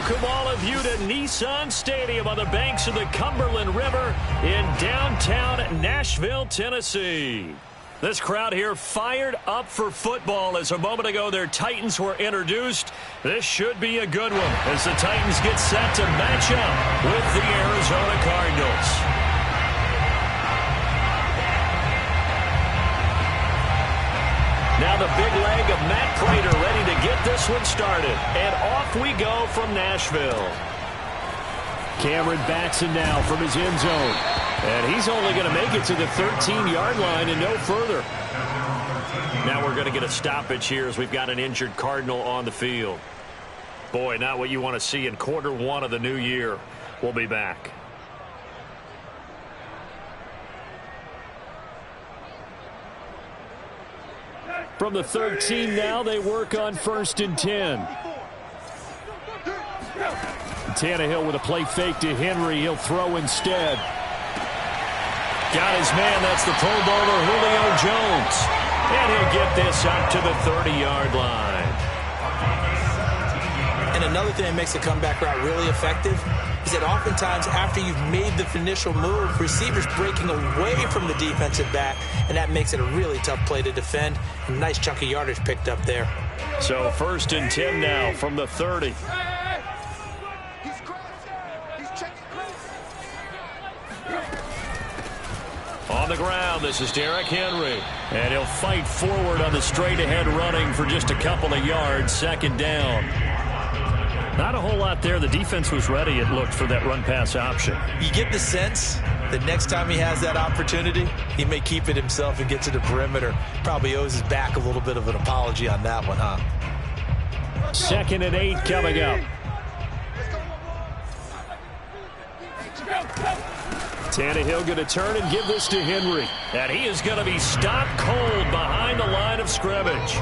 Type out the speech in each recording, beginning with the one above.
Welcome all of you to Nissan Stadium on the banks of the Cumberland River in downtown Nashville, Tennessee. This crowd here fired up for football as a moment ago their Titans were introduced. This should be a good one as the Titans get set to match up with the Arizona Cardinals. Now the big leg of Matt Prater ready to get this one started. And off we go from Nashville. Cameron Batson now from his end zone. And he's only going to make it to the 13-yard line and no further. Now we're going to get a stoppage here as we've got an injured Cardinal on the field. Boy, not what you want to see in quarter one of the new year. We'll be back. From the 13 now, they work on 1st and 10. Tannehill with a play fake to Henry. He'll throw instead. Got his man. That's the Pro Bowler Julio Jones. And he'll get this up to the 30-yard line. And another thing that makes the comeback route really effective is that oftentimes after you've made the initial move, receivers breaking away from the defensive back, and that makes it a really tough play to defend. A nice chunk of yardage picked up there. So 1st and 10 now from the 30. On the ground, this is Derrick Henry. And he'll fight forward on the straight-ahead running for just a couple of yards. 2nd down. Not a whole lot there. The defense was ready, it looked, for that run-pass option. You get the sense that next time he has that opportunity, he may keep it himself and get to the perimeter. Probably owes his back a little bit of an apology on that one, huh? 2nd and 8 coming up. Tannehill going to turn and give this to Henry. And he is going to be stopped cold behind the line of scrimmage.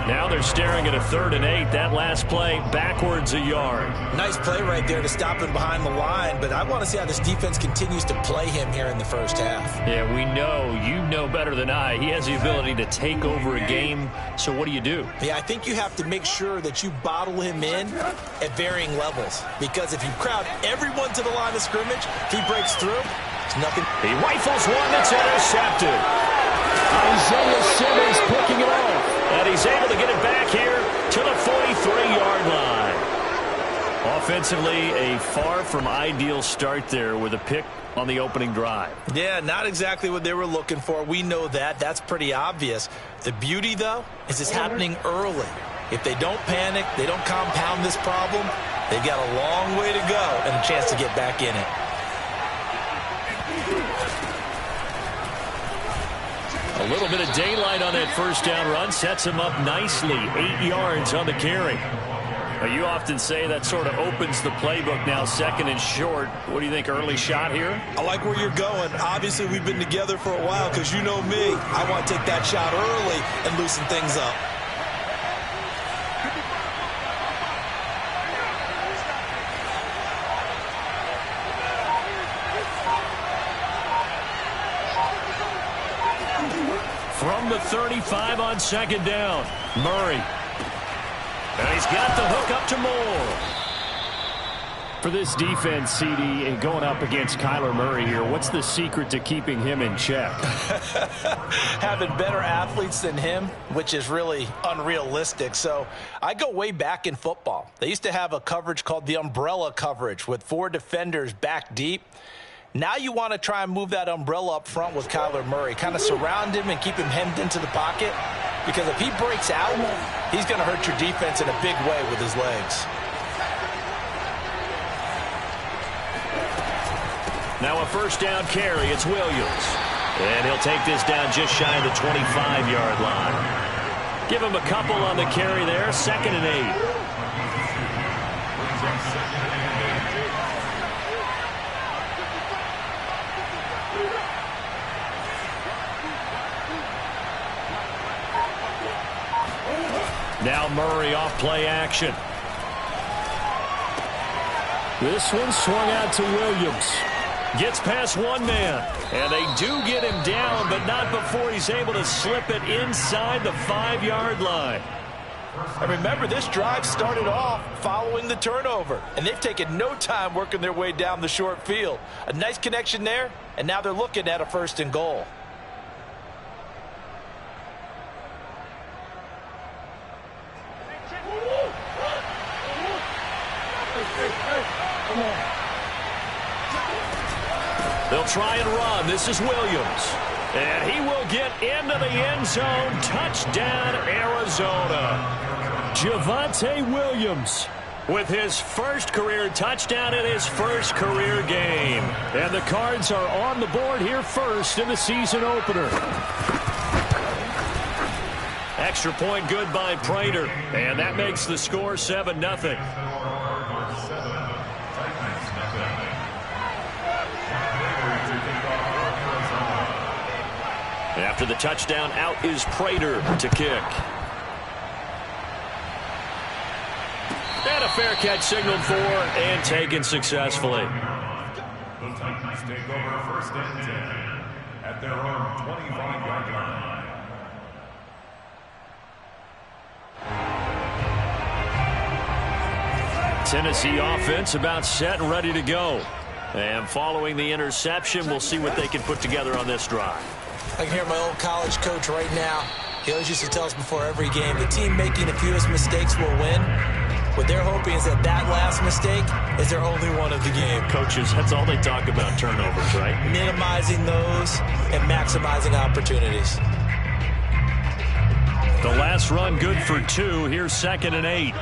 Now they're staring at a 3rd and 8. That last play backwards a yard. Nice play right there to stop him behind the line, but I want to see how this defense continues to play him here in the first half. Yeah, we know, you know better than I, he has the ability to take over a game. So what do you do? Yeah, I think you have to make sure that you bottle him in at varying levels, because if you crowd everyone to the line of scrimmage, if he breaks through, it's nothing. He rifles one that's intercepted. Isaiah Simmons picking it off. And he's able to get it back here to the 43-yard line. Offensively, a far from ideal start there with a pick on the opening drive. Yeah, not exactly what they were looking for. We know that. That's pretty obvious. The beauty, though, is it's happening early. If they don't panic, they don't compound this problem, they've got a long way to go and a chance to get back in it. A little bit of daylight on that 1st down run sets him up nicely. 8 yards on the carry. Now, you often say that sort of opens the playbook now, 2nd and short. What do you think, early shot here? I like where you're going. Obviously, we've been together for a while because you know me. I want to take that shot early and loosen things up. From the 35 on 2nd down, Murray. And he's got the hook up to Moore. For this defense, CD, and going up against Kyler Murray here, what's the secret to keeping him in check? Having better athletes than him, which is really unrealistic. So I go way back in football. They used to have a coverage called the umbrella coverage with 4 defenders back deep. Now you want to try and move that umbrella up front with Kyler Murray. Kind of surround him and keep him hemmed into the pocket. Because if he breaks out, he's going to hurt your defense in a big way with his legs. Now a 1st down carry. It's Williams. And he'll take this down just shy of the 25-yard line. Give him a couple on the carry there. 2nd and 8. Now Murray off play action. This one swung out to Williams. Gets past one man. And they do get him down, but not before he's able to slip it inside the 5-yard line. And remember, this drive started off following the turnover, and they've taken no time working their way down the short field. A nice connection there, and now they're looking at a 1st and goal. They'll try and run. This is Williams. And he will get into the end zone. Touchdown, Arizona. Javonte Williams with his first career touchdown in his first career game. And the Cards are on the board here first in the season opener. Extra point good by Prater. And that makes the score 7-0. After the touchdown, out is Prater to kick. And a fair catch signaled for and taken successfully. The Titans take over 1st and 10 at their own 25-yard line. Tennessee offense about set and ready to go. And following the interception, we'll see what they can put together on this drive. I can hear my old college coach right now. He always used to tell us before every game, the team making the fewest mistakes will win. What they're hoping is that last mistake is their only one of the game. Coaches, that's all they talk about, turnovers, right? Minimizing those and maximizing opportunities. The last run good for 2. Here's 2nd and 8.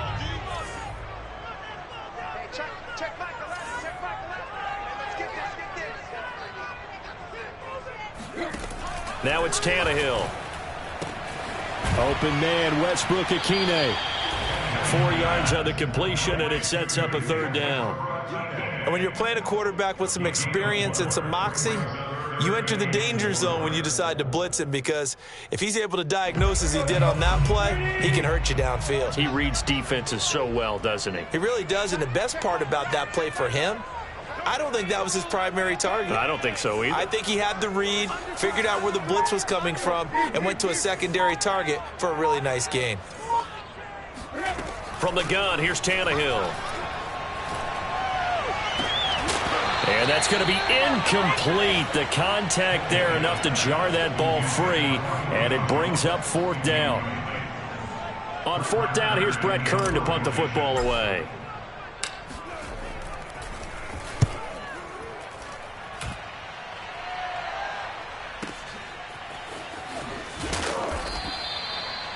Now it's Tannehill. Open man, Westbrook-Akine. 4 yards on the completion, and it sets up a 3rd down. And when you're playing a quarterback with some experience and some moxie, you enter the danger zone when you decide to blitz him, because if he's able to diagnose as he did on that play, he can hurt you downfield. He reads defenses so well, doesn't he? He really does, and the best part about that play for him, I don't think that was his primary target. I don't think so either. I think he had the read, figured out where the blitz was coming from, and went to a secondary target for a really nice gain. From the gun, here's Tannehill. And that's going to be incomplete. The contact there enough to jar that ball free, and it brings up 4th down. On 4th down, here's Brett Kern to punt the football away.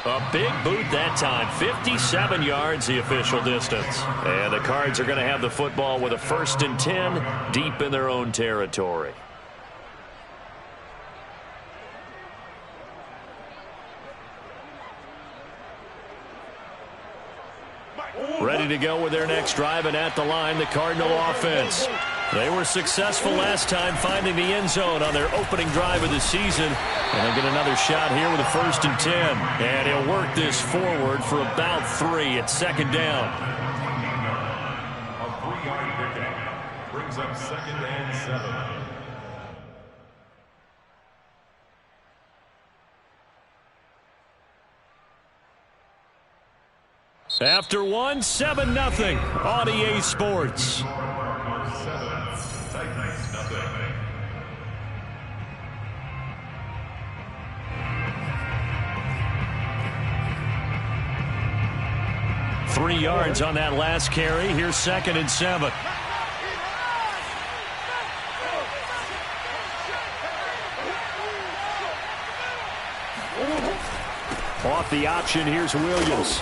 A big boot that time. 57 yards the official distance. And the Cards are going to have the football with a 1st and 10 deep in their own territory. Ready to go with their next drive, and at the line, the Cardinal offense. They were successful last time finding the end zone on their opening drive of the season. And they'll get another shot here with a 1st and 10. And he'll work this forward for about 3. It's 2nd down. A 3-yard pickup brings up 2nd and 7. After 1, 7-0 on EA Sports. 7, Titans nothing. 3 yards on that last carry. Here's 2nd and 7. Off the option, here's Williams.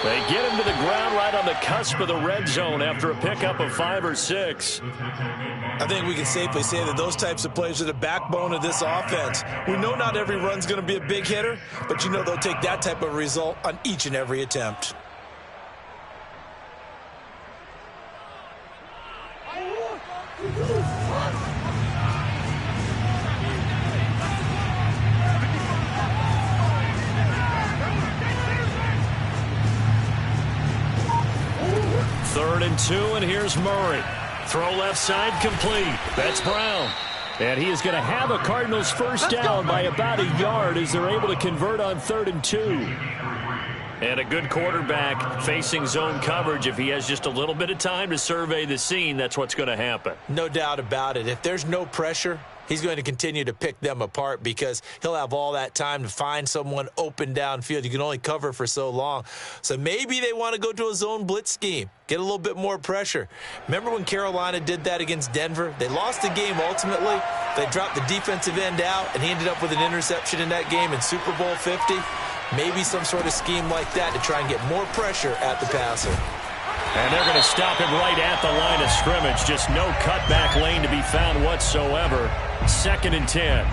They get him to the ground right on the cusp of the red zone after a pickup of 5 or 6. I think we can safely say that those types of plays are the backbone of this offense. We know not every run's going to be a big hitter, but you know they'll take that type of result on each and every attempt. Third and 2, and here's Murray. Throw left side complete. That's Brown. And he is going to have a Cardinals first down by about a yard as they're able to convert on 3rd and 2. And a good quarterback facing zone coverage, if he has just a little bit of time to survey the scene, that's what's going to happen. No doubt about it. If there's no pressure, he's going to continue to pick them apart because he'll have all that time to find someone open downfield. You can only cover for so long. So maybe they want to go to a zone blitz scheme, get a little bit more pressure. Remember when Carolina did that against Denver? They lost the game ultimately. They dropped the defensive end out, and he ended up with an interception in that game in Super Bowl 50. Maybe some sort of scheme like that to try and get more pressure at the passer. And they're going to stop him right at the line of scrimmage. Just no cutback lane to be found whatsoever. 2nd and 10.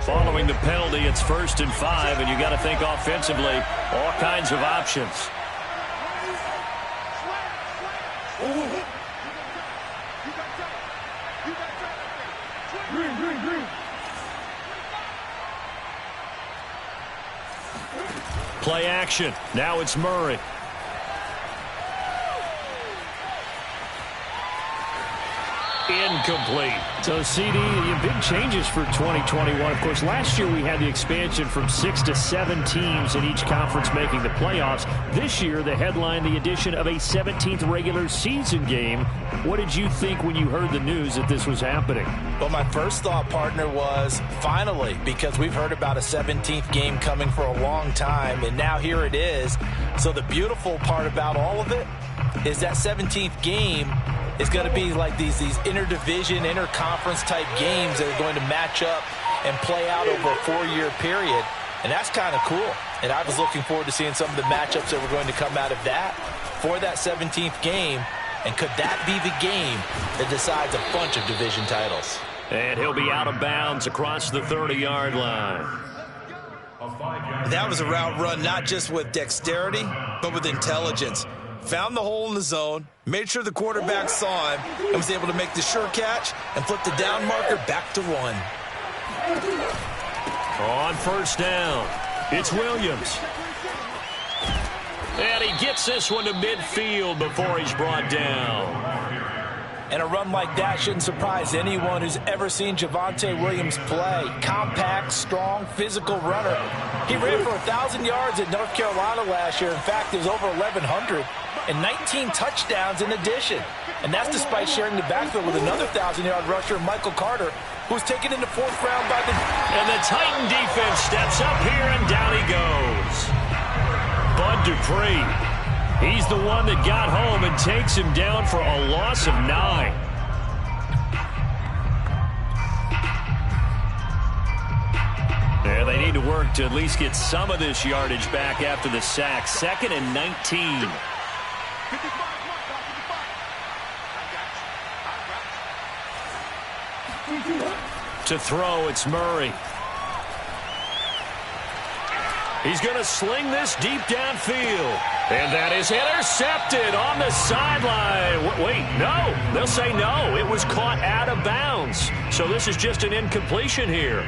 Following the penalty, it's 1st and 5, and you got to think offensively, all kinds of options. Play action. Now it's Murray. Incomplete. So, CD, big changes for 2021. Of course, last year we had the expansion from 6 to 7 teams in each conference making the playoffs. This year, the headline, the addition of a 17th regular season game. What did you think when you heard the news that this was happening? Well, my first thought, partner, was finally, because we've heard about a 17th game coming for a long time, and now here it is. So the beautiful part about all of it is that 17th game is going to be like these interdivision, interconference type games that are going to match up and play out over a 4-year period. And that's kind of cool. And I was looking forward to seeing some of the matchups that were going to come out of that for that 17th game. And could that be the game that decides a bunch of division titles? And he'll be out of bounds across the 30-yard line. That was a route run not just with dexterity, but with intelligence. Found the hole in the zone, made sure the quarterback saw him, and was able to make the sure catch and flip the down marker back to 1. On 1st down, it's Williams. And he gets this one to midfield before he's brought down. And a run like that shouldn't surprise anyone who's ever seen Javonte Williams play. Compact, strong, physical runner. He ran for 1,000 yards at North Carolina last year. In fact, it was over 1,100 and 19 touchdowns in addition. And that's despite sharing the backfield with another 1,000-yard rusher, Michael Carter, who was taken in the 4th round by the... And the Titan defense steps up here, and down he goes. Bud Dupree. He's the one that got home and takes him down for a loss of 9. Yeah, they need to work to at least get some of this yardage back after the sack. 2nd and 19. To throw, it's Murray. He's going to sling this deep downfield. And that is intercepted on the sideline. Wait, no. They'll say no. It was caught out of bounds. So this is just an incompletion here.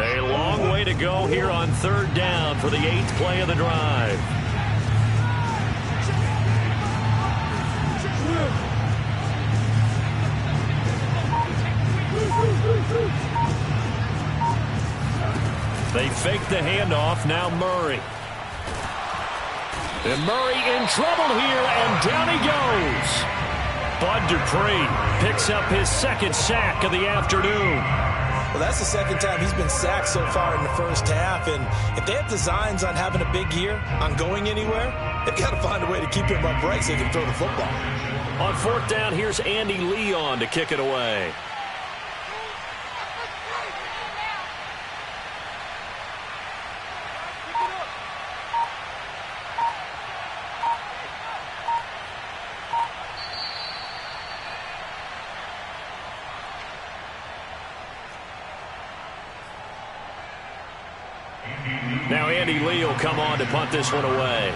A long way to go here on 3rd down for the 8th play of the drive. They fake the handoff. Now Murray. And Murray in trouble here, and down he goes. Bud Dupree picks up his 2nd sack of the afternoon. Well, that's the 2nd time he's been sacked so far in the first half. And if they have designs on having a big year, on going anywhere, they've got to find a way to keep him upright so they can throw the football. On 4th down, here's Andy Leon to kick it away. Now Andy Lee will come on to punt this one away.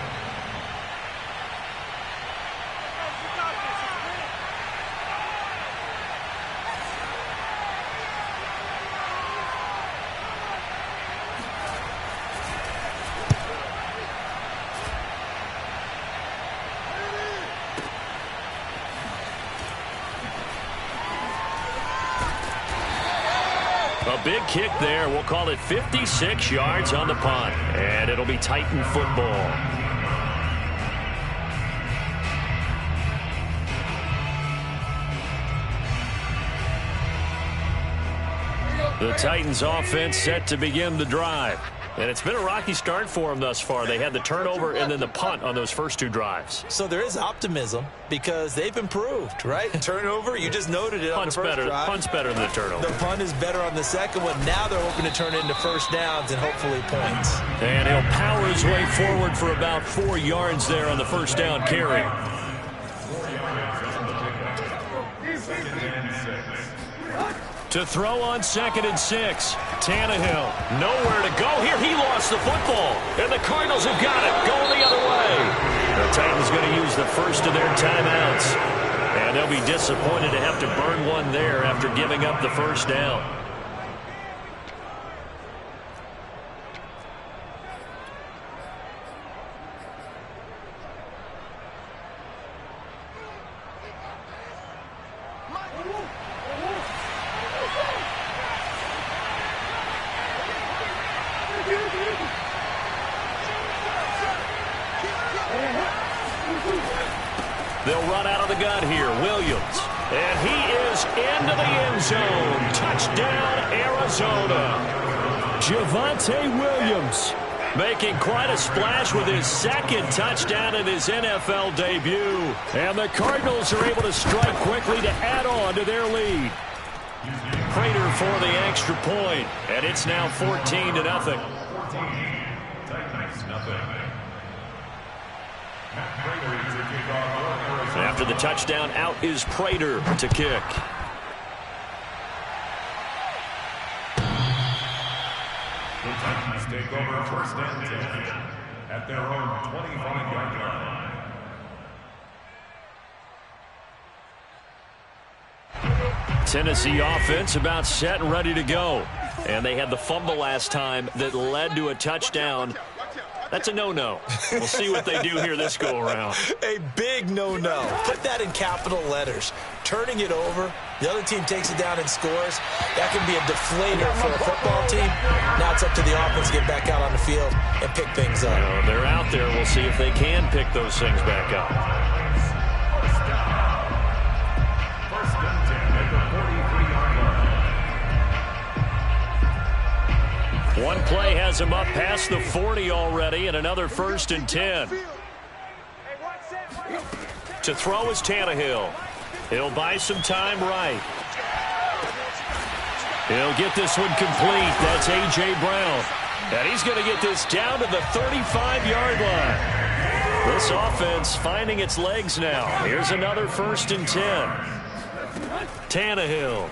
big kick there. We'll call it 56 yards on the punt. And it'll be Titan football. The Titans offense set to begin the drive. And it's been a rocky start for them thus far. They had the turnover and then the punt on those first two drives. So there is optimism because they've improved, right? Turnover, you just noted it on the first drive. Punt's better than the turnover. The punt is better on the second one. Now they're hoping to turn it into first downs and hopefully points. And he'll power his way forward for about 4 yards there on the first down carry. To throw on 2nd and 6. Tannehill, nowhere to go here. He lost the football, and the Cardinals have got it, going the other way. The Titans going to use the first of their timeouts, and they'll be disappointed to have to burn one there after giving up the first down. They'll run out of the gun here. Williams. And he is into the end zone. Touchdown, Arizona. Javonte Williams making quite a splash with his second touchdown in his NFL debut. And the Cardinals are able to strike quickly to add on to their lead. Prater for the extra point. And it's now 14-0. After the touchdown, out is Prater to kick. The Titans take over first and 10 at their own 25-yard line. Tennessee offense about set and ready to go. And they had the fumble last time that led to a touchdown. That's a no-no. We'll see what they do here this go-around. A big no-no. Put that in capital letters. Turning it over, the other team takes it down and scores. That can be a deflator for a football team. Now it's up to the offense to get back out on the field and pick things up. They're out there. We'll see if they can pick those things back up. First and 10 at the 43-yard line. One play has him up past the 40 already, and another 1st and 10. To throw is Tannehill. He'll buy some time right. He'll get this one complete. That's A.J. Brown. And he's going to get this down to the 35-yard line. This offense finding its legs now. Here's another 1st and 10. Tannehill.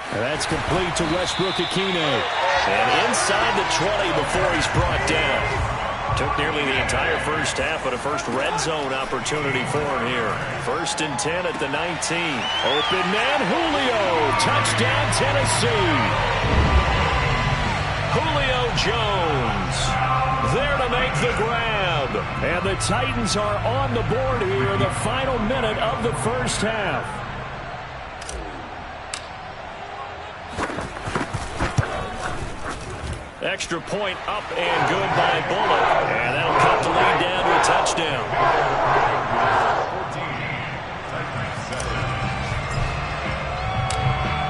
And that's complete to Westbrook-Ikhine. And inside the 20 before he's brought down. Took nearly the entire first half, but a first red zone opportunity for him here. 1st and 10 at the 19. Open man, Julio. Touchdown, Tennessee. Julio Jones there to make the grab. And the Titans are on the board here in the final minute of the first half. Extra point up and good by Bullock. And that'll cut the lead down to a touchdown.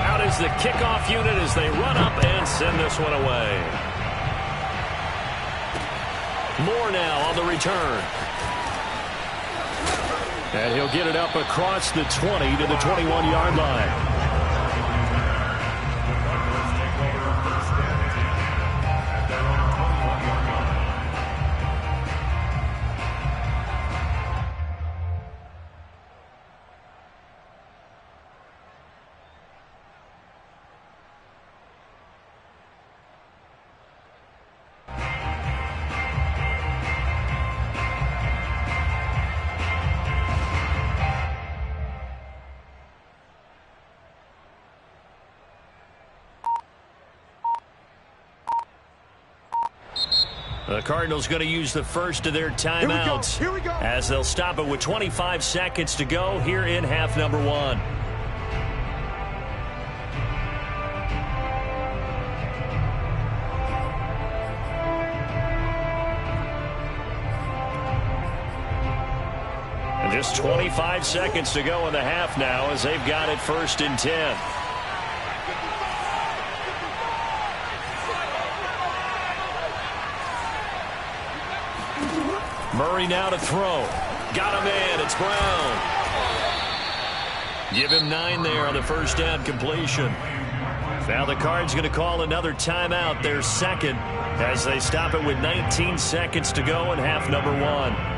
Out is the kickoff unit as they run up and send this one away. Moore now on the return. And he'll get it up across the 20 to the 21-yard line. The Cardinals going to use the first of their timeouts as they'll stop it with 25 seconds to go here in half number one. Just 25 seconds to go in the half now as they've got it 1st and 10. Murray now to throw. Got him in. It's Brown. Give him 9 there on the 1st down completion. Now the Cards going to call another timeout, their second, as they stop it with 19 seconds to go in half number 1.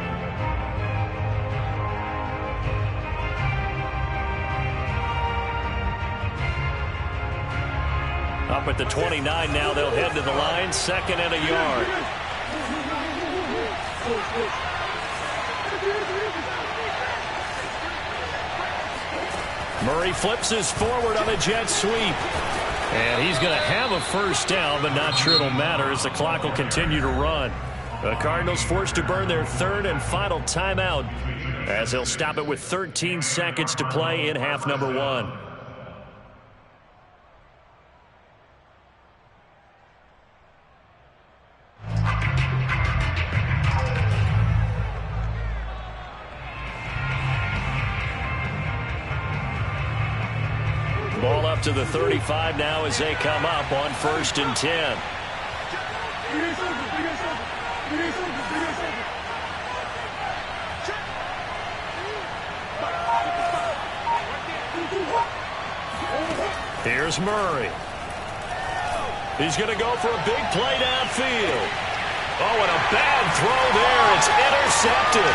Up at the 29 now, they'll head to the line, 2nd and a yard. Murray flips his forward on a jet sweep. And he's going to have a 1st down, but not sure it'll matter as the clock will continue to run. The Cardinals forced to burn their 3rd and final timeout as they'll stop it with 13 seconds to play in half number 1. Ball up to the 35 now as they come up on 1st and 10. Here's Murray. He's going to go for a big play downfield. Oh, and a bad throw there. It's intercepted.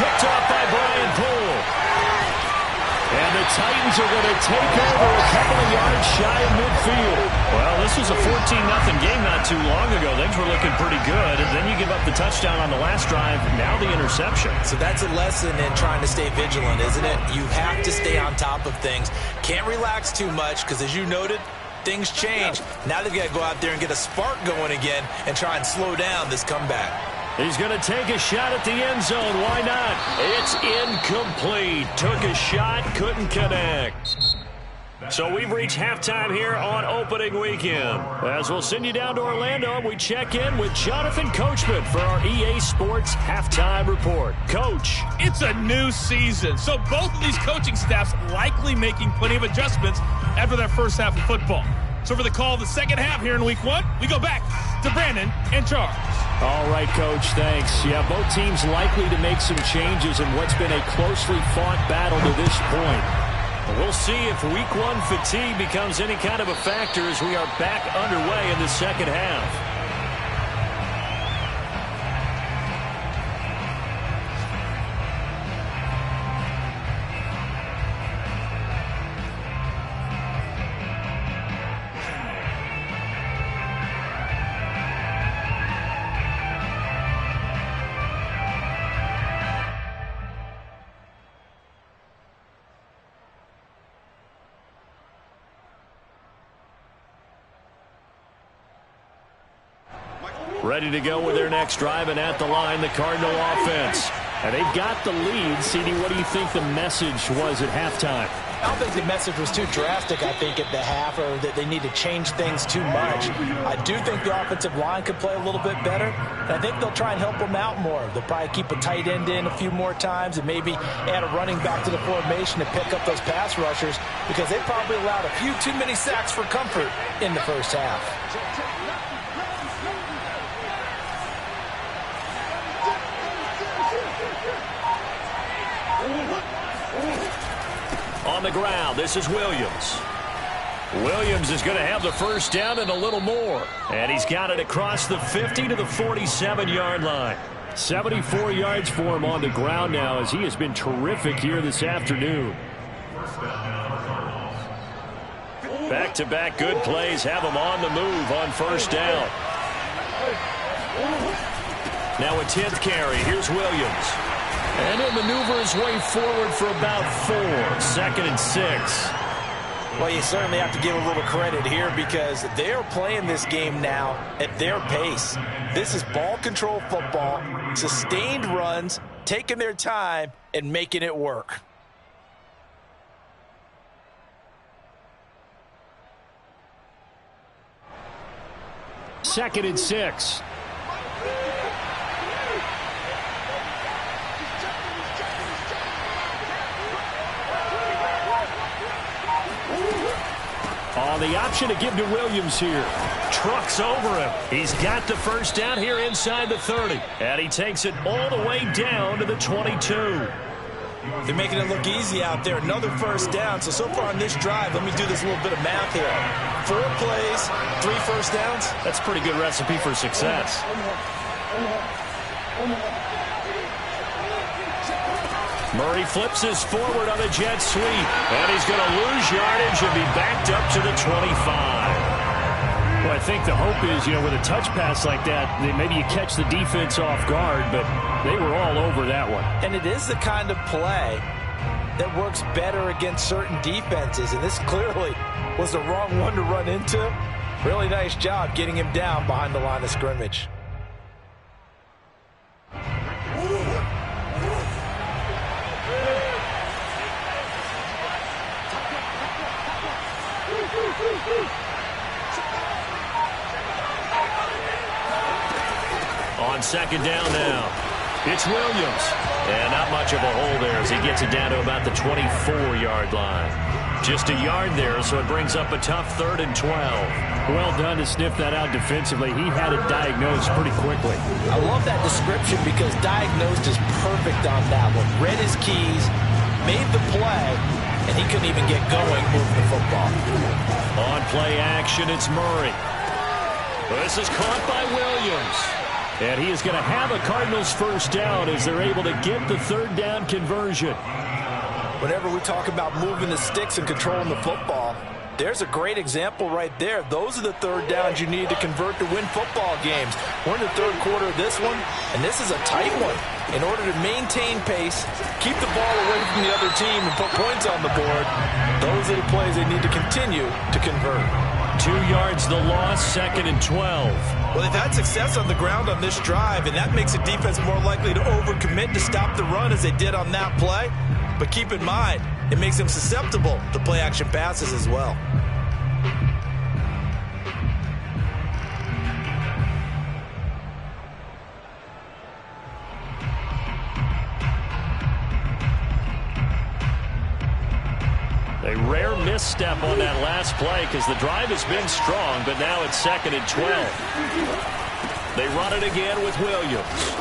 Picked off by Brian Poole. And the Titans are going to take over a couple of yards shy of midfield. Well, this was a 14-0 game not too long ago. Things were looking pretty good. And then you give up the touchdown on the last drive. Now the interception. So that's a lesson in trying to stay vigilant, isn't it? You have to stay on top of things. Can't relax too much because, as you noted, things change. Now they've got to go out there and get a spark going again and try and slow down this comeback. He's going to take a shot at the end zone. Why not? It's incomplete. Took a shot, couldn't connect. So we've reached halftime here on opening weekend. As we'll send you down to Orlando, we check in with Jonathan Coachman for our EA Sports Halftime Report. Coach. It's a new season, so both of these coaching staffs likely making plenty of adjustments after their first half of football. So for the call of the second half here in week 1, we go back to Brandon and Charles. All right, Coach, thanks. Yeah, both teams likely to make some changes in what's been a closely fought battle to this point. We'll see if week 1 fatigue becomes any kind of a factor as we are back underway in the second half. Ready to go with their next drive, and at the line, the Cardinal offense. And they've got the lead. CD, what do you think the message was at halftime? I don't think the message was too drastic, I think, at the half, or that they need to change things too much. I do think the offensive line could play a little bit better, and I think they'll try and help them out more. They'll probably keep a tight end in a few more times and maybe add a running back to the formation to pick up those pass rushers, because they probably allowed a few too many sacks for comfort in the first half. On the ground, this is Williams. Williams is going to have the first down and a little more. And he's got it across the 50 to the 47-yard line. 74 yards for him on the ground now, as he has been terrific here this afternoon. Back-to-back good plays have him on the move on first down. Now a 10th carry. Here's Williams. And he'll maneuver his way forward for about 4. 2nd and 6. Well, you certainly have to give a little credit here because they're playing this game now at their pace. This is ball control football, sustained runs, taking their time and making it work. Second and 6. Now the option to give to Williams here. Trucks over him. He's got the first down here inside the 30. And he takes it all the way down to the 22. They're making it look easy out there. Another first down. So far on this drive, let me do this little bit of math here. 4 plays, 3 first downs. That's a pretty good recipe for success. Murray flips his forward on a jet sweep. And he's going to lose yardage and be backed up to the 25. Well, I think the hope is, with a touch pass like that, maybe you catch the defense off guard, but they were all over that one. And it is the kind of play that works better against certain defenses, and this clearly was the wrong one to run into. Really nice job getting him down behind the line of scrimmage. On second down now, it's Williams. And not much of a hole there as he gets it down to about the 24-yard line. Just a yard there, so it brings up a tough 3rd and 12. Well done to sniff that out defensively. He had it diagnosed pretty quickly. I love that description because diagnosed is perfect on that one. Read his keys, made the play, and he couldn't even get going moving the football. On play action, it's Murray. This is caught by Williams. And he is going to have a Cardinals first down as they're able to get the 3rd down conversion. Whenever we talk about moving the sticks and controlling the football, there's a great example right there. Those are the 3rd downs you need to convert to win football games. We're in the 3rd quarter of this one, and this is a tight one. In order to maintain pace, keep the ball away from the other team, and put points on the board, those are the plays they need to continue to convert. 2 yards the loss, 2nd and 12. Well, they've had success on the ground on this drive, and that makes a defense more likely to overcommit to stop the run as they did on that play. But keep in mind, it makes them susceptible to play-action passes as well. A rare misstep on that last play because the drive has been strong, but now it's 2nd and 12. They run it again with Williams.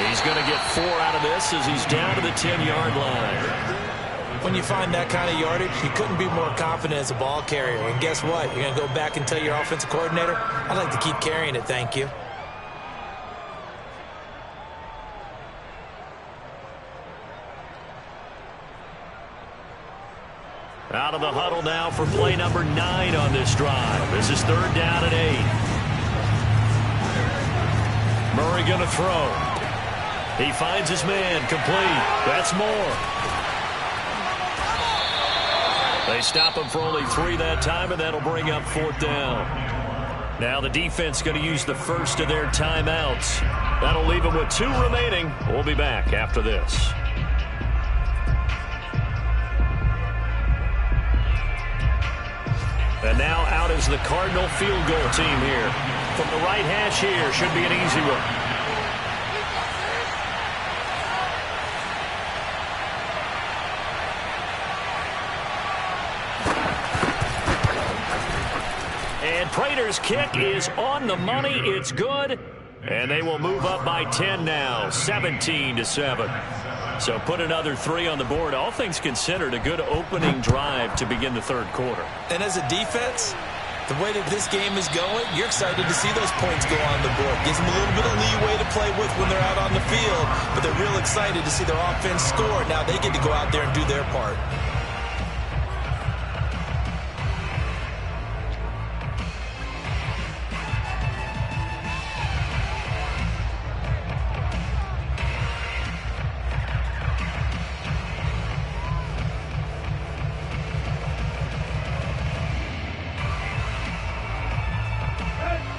He's going to get 4 out of this as he's down to the 10-yard line. When you find that kind of yardage, you couldn't be more confident as a ball carrier. And guess what? You're going to go back and tell your offensive coordinator, I'd like to keep carrying it, thank you. Out of the huddle now for play number 9 on this drive. This is 3rd down and 8. Murray going to throw. He finds his man complete. That's more. They stop him for only 3 that time, and that'll bring up 4th down. Now the defense going to use the first of their timeouts. That'll leave them with 2 remaining. We'll be back after this. And now out is the Cardinal field goal team here. From the right hash here, should be an easy one. And Prater's kick is on the money. It's good. And they will move up by 10 now, 17-7. So put another 3 on the board. All things considered, a good opening drive to begin the 3rd quarter. And as a defense, the way that this game is going, you're excited to see those points go on the board. Gives them a little bit of leeway to play with when they're out on the field, but they're real excited to see their offense score. Now they get to go out there and do their part.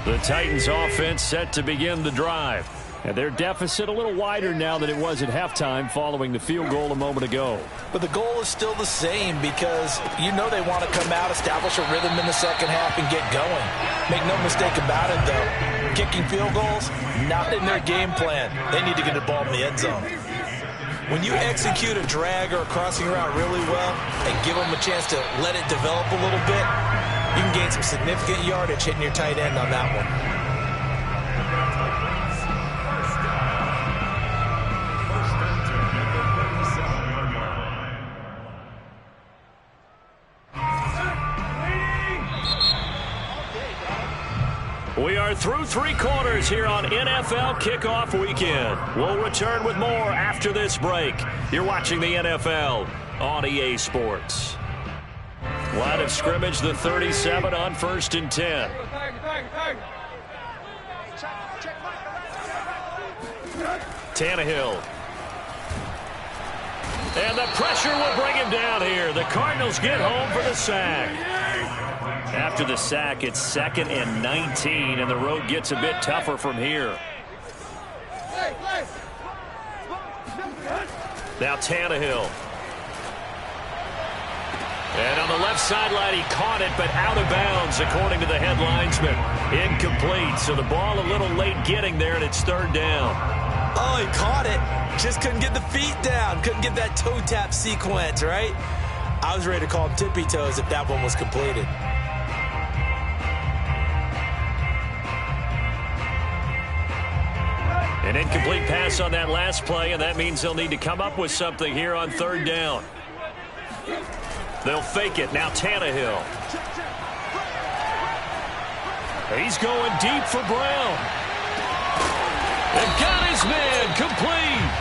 The Titans offense set to begin the drive. And their deficit a little wider now than it was at halftime following the field goal a moment ago. But the goal is still the same because you know they want to come out, establish a rhythm in the second half, and get going. Make no mistake about it, though. Kicking field goals, not in their game plan. They need to get the ball in the end zone. When you execute a drag or a crossing route really well and give them a chance to let it develop a little bit, You can gain some significant yardage hitting your tight end on that one. We are through 3 quarters here on NFL Kickoff Weekend. We'll return with more after this break. You're watching the NFL on EA Sports. Line of scrimmage, the 37 on 1st and 10. Tannehill. And the pressure will bring him down here. The Cardinals get home for the sack. After the sack, it's 2nd and 19, and the road gets a bit tougher from here. Now Tannehill. And on the left sideline, he caught it, but out of bounds, according to the head linesman. Incomplete, so the ball a little late getting there, and it's 3rd down. Oh, he caught it. Just couldn't get the feet down. Couldn't get that toe tap sequence, right? I was ready to call him tippy toes if that one was completed. An incomplete pass on that last play, and that means they'll need to come up with something here on 3rd down. They'll fake it. Now Tannehill. He's going deep for Brown. And got his man complete.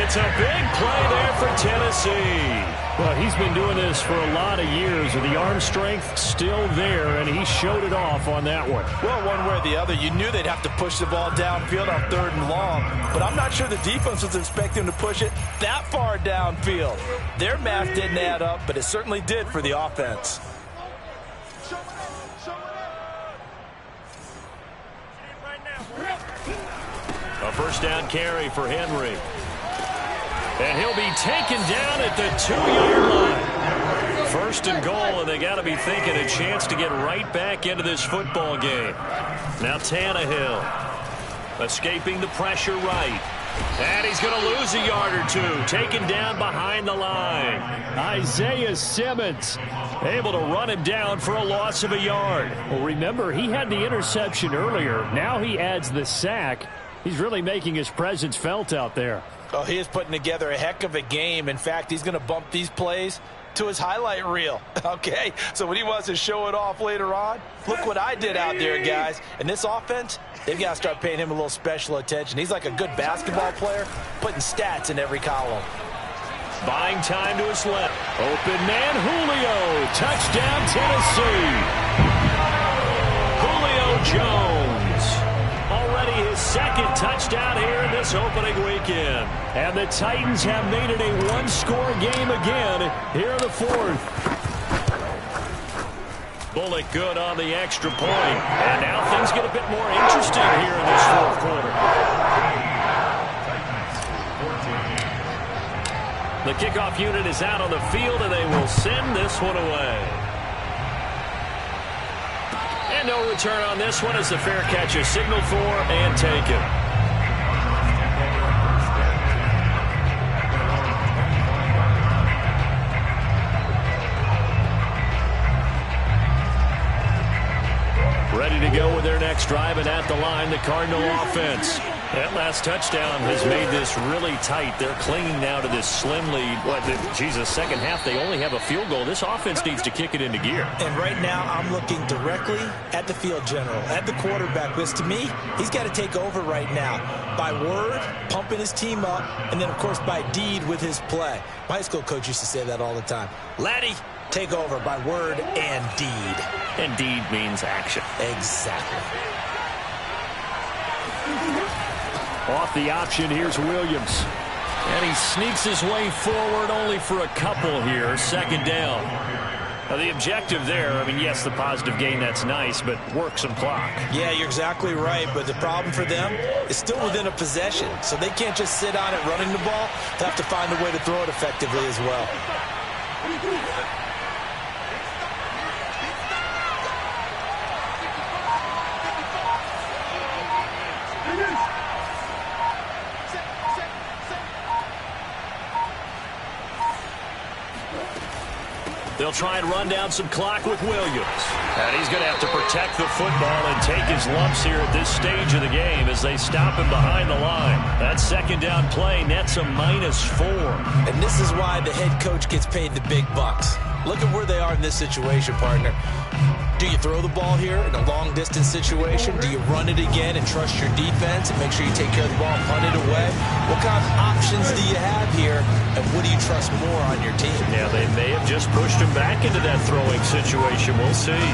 It's a big play there for Tennessee. Well, he's been doing this for a lot of years with the arm strength still there, and he showed it off on that one. Well, one way or the other, you knew they'd have to push the ball downfield on 3rd and long, but I'm not sure the defense was expecting to push it that far downfield. Their math didn't add up, but it certainly did for the offense. A 1st down carry for Henry. And he'll be taken down at the 2-yard line. 1st and goal, and they got to be thinking a chance to get right back into this football game. Now Tannehill escaping the pressure right. And he's going to lose a yard or 2. Taken down behind the line. Isaiah Simmons able to run him down for a loss of a yard. Well, remember, he had the interception earlier. Now he adds the sack. He's really making his presence felt out there. Oh, he is putting together a heck of a game. In fact, he's going to bump these plays to his highlight reel. Okay, so when he wants to show it off later on, look what I did out there, guys. And this offense, they've got to start paying him a little special attention. He's like a good basketball player, putting stats in every column. Buying time to his left. Open man, Julio. Touchdown, Tennessee. Julio Jones. Already his 2nd touchdown here in this opening weekend. And the Titans have made it a 1-score game again here in the 4th. Bullock good on the extra point. And now things get a bit more interesting here in this 4th quarter. The kickoff unit is out on the field, and they will send this one away. And no return on this one as the fair catch is signaled for and taken. Ready to go with their next drive, and at the line, the Cardinal offense. That last touchdown has made this really tight. They're clinging now to this slim lead. Jesus, 2nd half, they only have a field goal. This offense needs to kick it into gear. And right now, I'm looking directly at the field general, at the quarterback, because to me, he's got to take over right now. By word, pumping his team up, and then, of course, by deed with his play. My high school coach used to say that all the time. Laddie, take over by word and deed. And deed means action. Exactly. Off the option, here's Williams. And he sneaks his way forward only for a couple here. 2nd down. Now the objective there, I mean, yes, the positive gain, that's nice, but work some clock. Yeah, you're exactly right, but the problem for them is still within a possession, so they can't just sit on it running the ball. They have to find a way to throw it effectively as well. They'll try and run down some clock with Williams. And he's going to have to protect the football and take his lumps here at this stage of the game as they stop him behind the line. That second down play nets a -4. And this is why the head coach gets paid the big bucks. Look at where they are in this situation, partner. Do you throw the ball here in a long-distance situation? Do you run it again and trust your defense and make sure you take care of the ball and punt it away? What kind of options do you have here, and what do you trust more on your team? Yeah, they may have just pushed him back into that throwing situation. We'll see.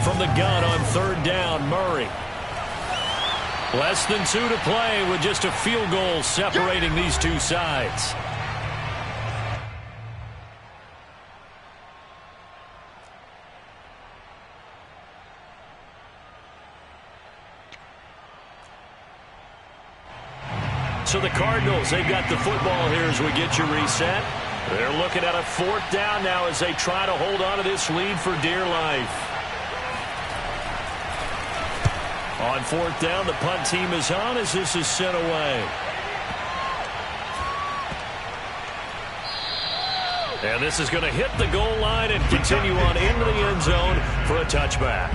From the gun on third down, Murray. Less than 2 to play with just a field goal separating these two sides. So the Cardinals, they've got the football here as we get you reset. They're looking at a 4th down now as they try to hold on to this lead for dear life. On 4th down, the punt team is on as this is sent away. And this is going to hit the goal line and continue on into the end zone for a touchback.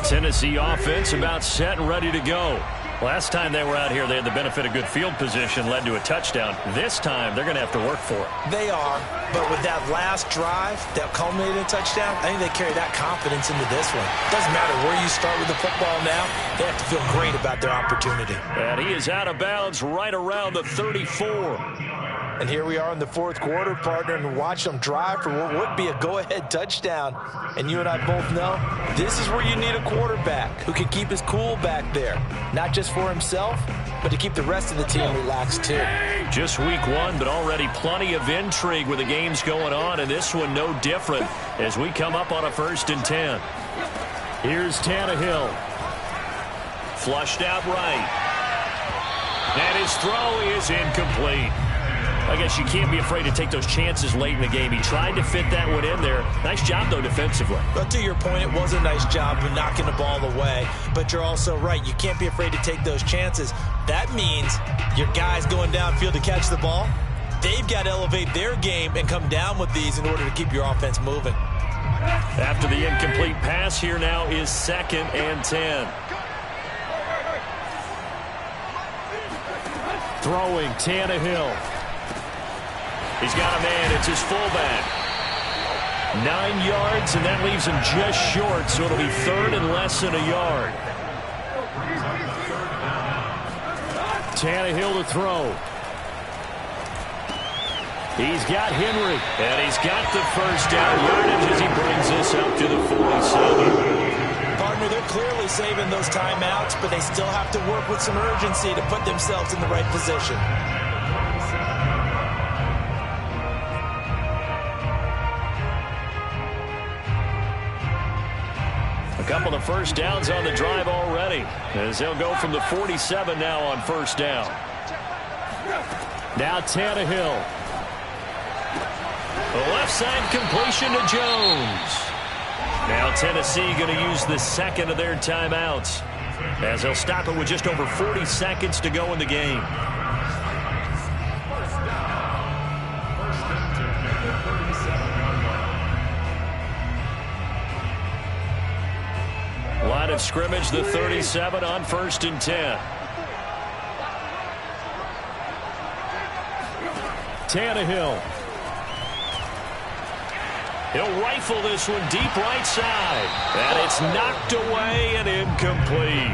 Tennessee offense about set and ready to go. Last time they were out here, they had the benefit of good field position, led to a touchdown. This time, they're going to have to work for it. They are, but with that last drive that culminated in a touchdown, I think they carry that confidence into this one. Doesn't matter where you start with the football now, they have to feel great about their opportunity. And he is out of bounds right around the 34. And here we are in the 4th quarter, partner, and watch them drive for what would be a go-ahead touchdown. And you and I both know this is where you need a quarterback who can keep his cool back there. Not just for himself, but to keep the rest of the team relaxed too. Just week 1, but already plenty of intrigue with the games going on, and this one no different as we come up on a 1st and 10. Here's Tannehill. Flushed out right. And his throw is incomplete. I guess you can't be afraid to take those chances late in the game. He tried to fit that one in there. Nice job, though, defensively. But to your point, it was a nice job of knocking the ball away. But you're also right. You can't be afraid to take those chances. That means your guys going downfield to catch the ball, they've got to elevate their game and come down with these in order to keep your offense moving. After the incomplete pass, here now is 2nd and 10. Throwing, Tannehill. He's got a man. It's his fullback. 9 yards, and that leaves him just short, so it'll be 3rd and less than a yard. Tannehill to throw. He's got Henry, and he's got the 1st down yardage as he brings this up to the 47. Partner, they're clearly saving those timeouts, but they still have to work with some urgency to put themselves in the right position. A couple of 1st downs on the drive already as they'll go from the 47 now on 1st down. Now Tannehill. The left side completion to Jones. Now Tennessee going to use the 2nd of their timeouts as they'll stop it with just over 40 seconds to go in the game. Line of scrimmage, the 37 on 1st and 10. Tannehill. He'll rifle this one deep right side. And it's knocked away and incomplete.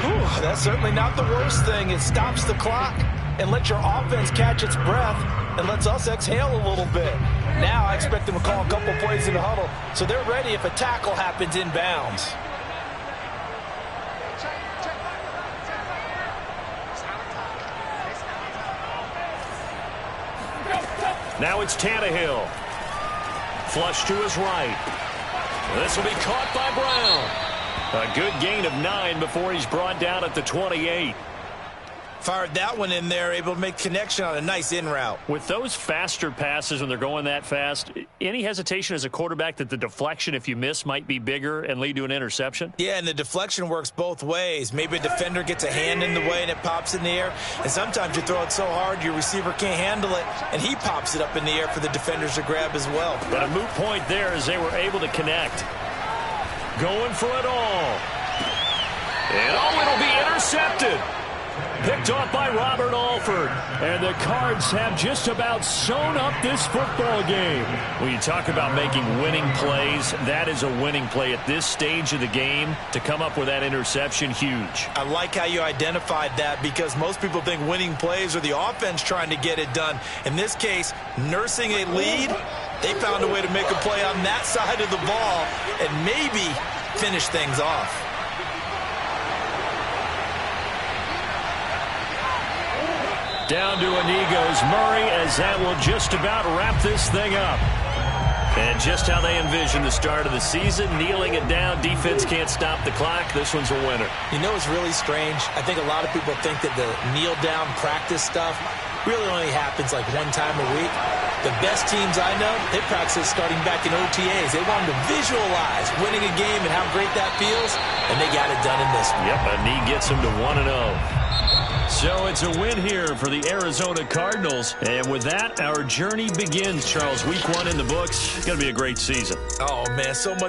Whew, that's certainly not the worst thing. It stops the clock and lets your offense catch its breath and lets us exhale a little bit. Now I expect them to call a couple plays in the huddle, so they're ready if a tackle happens inbounds. Now it's Tannehill. Flush to his right. This will be caught by Brown. A good gain of 9 before he's brought down at the 28. Fired that one in there, able to make connection on a nice in route. With those faster passes when they're going that fast, any hesitation as a quarterback that the deflection, if you miss, might be bigger and lead to an interception? Yeah, and the deflection works both ways. Maybe a defender gets a hand in the way and it pops in the air. And sometimes you throw it so hard your receiver can't handle it, and he pops it up in the air for the defenders to grab as well. But a moot point there as they were able to connect. Going for it all. And it'll be intercepted. Picked off by Robert Alford. And the Cards have just about sewn up this football game. When you talk about making winning plays, that is a winning play at this stage of the game. To come up with that interception, huge. I like how you identified that, because most people think winning plays are the offense trying to get it done. In this case, nursing a lead, they found a way to make a play on that side of the ball and maybe finish things off. Down to a knee goes Murray, as that will just about wrap this thing up. And just how they envisioned the start of the season, kneeling it down, defense can't stop the clock. This one's a winner. You know, it's really strange. I think a lot of people think that the kneel-down practice stuff really only happens like one time a week. The best teams I know, they practice starting back in OTAs. They want to visualize winning a game and how great that feels, and they got it done in this one. Yep, a knee gets them to 1-0. So it's a win here for the Arizona Cardinals. And with that, our journey begins, Charles. Week 1 in the books. It's going to be a great season. Oh, man, so much